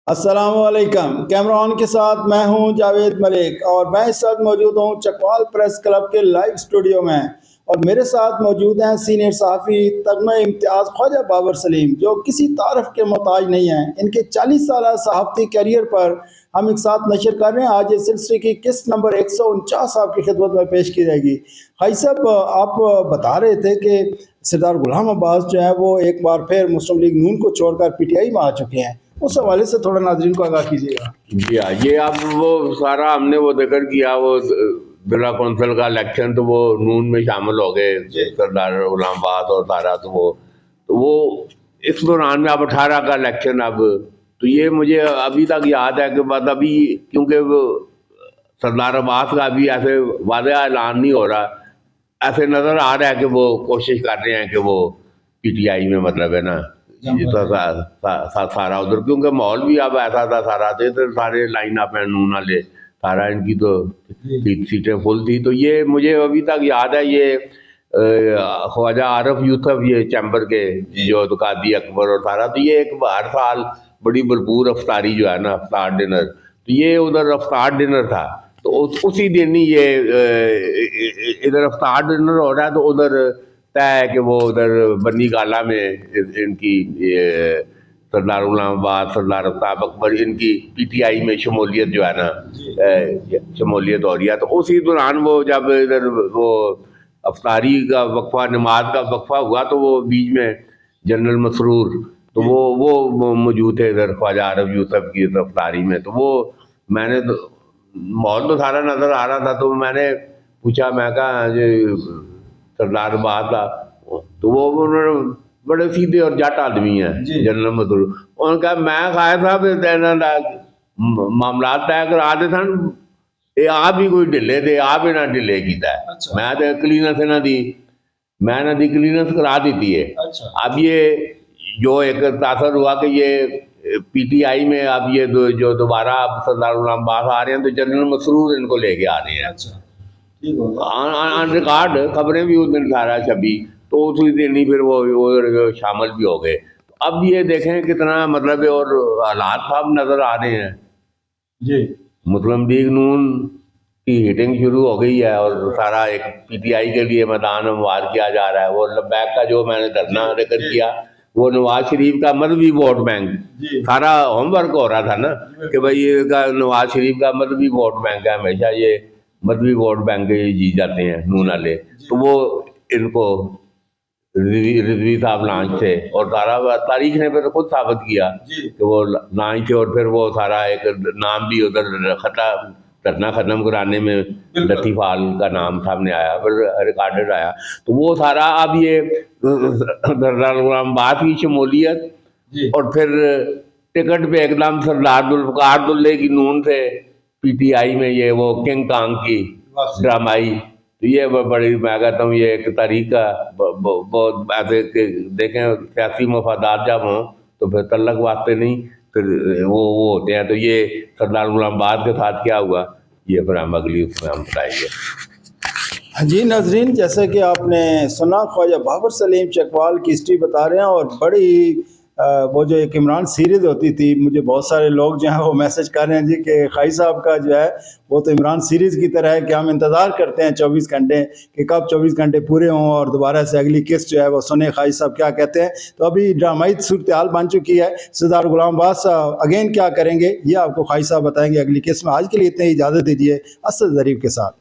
अस्सलामुअलैकुम। कैमरान के साथ मैं हूं जावेद मलिक और मैं इस वक्त मौजूद हूं चकवाल प्रेस क्लब के लाइव स्टूडियो में। और मेरे साथ मौजूद हैं सीनियर सहाफ़ी तगमा इम्तियाज़ ख्वाजा बाबर सलीम, जो किसी तारफ़ के मोहताज नहीं हैं। इनके 40 साल सहाफ़ती करियर पर हम एक साथ नशर कर रहे हैं। आज इस सिलसिले की किस्त नंबर 149 आपकी खिदमत में पेश की जाएगी। भाई साहब, आप बता रहे थे कि सरदार गुलाम अब्बास जो है वो एक बार फिर मुस्लिम लीग नून को छोड़कर PTI में आ चुके हैं। उस हवाले से थोड़ा नाज़रीन को आगाह कीजिएगा। जी हाँ, ये अब वो सारा हमने वो जिक्र किया, वो जिला कौंसिल का इलेक्शन, तो वो नून में शामिल हो गए सरदार गुलाम अब्बास और सारा, तो वो इस दौरान में अब 18 का इलेक्शन। अब तो ये मुझे अभी तक याद है कि बस अभी क्योंकि वो सरदार अब्बास का अभी ऐसे वादा ऐलान नहीं हो रहा, ऐसे नज़र आ रहा है कि वो कोशिश कर रहे हैं कि वो PTI में मतलब है ना ये तो सारा उधर, क्योंकि माहौल भी अब ऐसा था, सारा थे तो सारे लाइन अप है नून वाले, सारा इनकी तो सीटें फुल थी। तो ये मुझे अभी तक याद है, ये ख्वाजा आरफ यूसुफ, ये चैम्बर के जो कादी अकबर और सारा, तो ये एक हर साल बड़ी भरपूर अफ्तारी जो है ना, अफ्तार डिनर, तो ये उधर अफ्तार डिनर था। तो उसी दिन ही ये इधर अफ्तार डिनर हो रहा है, तो उधर तय है कि वो उधर बन्नी गाला में इनकी सरदार गुलाम अब्बास, सरदार अफ्ताब अकबर, इनकी PTI में शमूलियत जो है ना, शमूलियत हो रही है। तो उसी दौरान वो जब इधर वो अफ्तारी का वक्फा, नमाज का वक्फा हुआ, तो वो बीच में जनरल मसरूर, तो वो मौजूद थे इधर ख्वाजा आरफ यूसुफ की अफ्तारी में। तो वो मैंने तो माहौल तो सारा नज़र आ रहा था, तो मैंने पूछा, मैं कहा सरदार अब्बास था, तो वो उन्होंने बड़े सीधे और जट आदमी हैं जनरल मसरूर, उन्होंने कहा मैं खाया साहब मामला तय करा दे सन, ये आप भी कोई ढिले थे, आप ही ना ढिले किया है। अच्छा। मैं तो क्लीनेंस ना दी, मैं ना दी क्लीनेंस करा दी थी है। अच्छा। अब ये जो एक तासर हुआ कि ये PTI में अब ये जो दोबारा अब सरदार गुलाम अब्बास आ रहे हैं, तो जनरल मसरूर इनको लेके आ रहे हैं। अच्छा, ऑन रिकॉर्ड खबरें भी उस दिन सारा छपी, तो उसी दिन ही फिर वो शामिल भी हो गए। तो अब ये देखें कितना मतलब है, और हालात साहब नज़र आ रहे हैं जी। मुस्लिम लीग नून की हीटिंग शुरू हो गई है, और सारा एक PTI के लिए मैदान हमवार किया जा रहा है। वो लब्बैक का जो मैंने धरना जिक्र किया, वो नवाज शरीफ का मजहबी वोट बैंक, सारा होमवर्क हो रहा था ना कि भाई ये नवाज शरीफ का मजहबी वोट बैंक है, हमेशा ये मजहबी वोट बैंक जीत जाते हैं नून वाले। तो वो इनको रिजवी साहब लॉन्च थे, और सारा तारीख ने फिर खुद साबित किया कि वो लॉन्च थे, और फिर वो सारा एक नाम भी उधर धरना ख़त्म कराने में लतीफ़ आल का नाम सामने आया, फिर रिकॉर्डेड आया। तो वो सारा अब ये सरदार गुलाम अब्बास की शमूलियत, और फिर टिकट पे एकदम सरदार जुल्फ़िकार दुल्ले की नून से PTI में ये वो किंग कांग की ड्रामाई, तो ये बड़ी, मैं कहता हूँ ये एक तरीका बहुत ऐसे देखें, सियासी मफादात जब हों तो फिर तल्लक वास्ते नहीं, फिर वो होते हैं। तो ये सरदार गुलाम अब्बास के साथ क्या हुआ, ये फिर हम अगली उसमें हम बताएंगे। जी नाजरीन, जैसे कि आपने सुना, ख्वाजा बाबर सलीम चकवाल की हिस्ट्री बता रहे हैं, और बड़ी वो जो एक इमरान सीरीज़ होती थी, मुझे बहुत सारे लोग जो हैं वो मैसेज कर रहे हैं जी कि खाई साहब का जो है वो तो इमरान सीरीज़ की तरह है कि हम इंतज़ार करते हैं 24 घंटे कि कब 24 घंटे पूरे हों और दोबारा से अगली किस्त जो है वो सुने खाई साहब क्या कहते हैं। तो अभी ड्रामाई सूरत हाल बन चुकी है। सरदार गुलाम अब्बास अगेन क्या करेंगे ये आपको खाई साहब बताएंगे अगली किस्त में। आज के लिए इतने इजाज़त दीजिए असद ज़रीफ के साथ।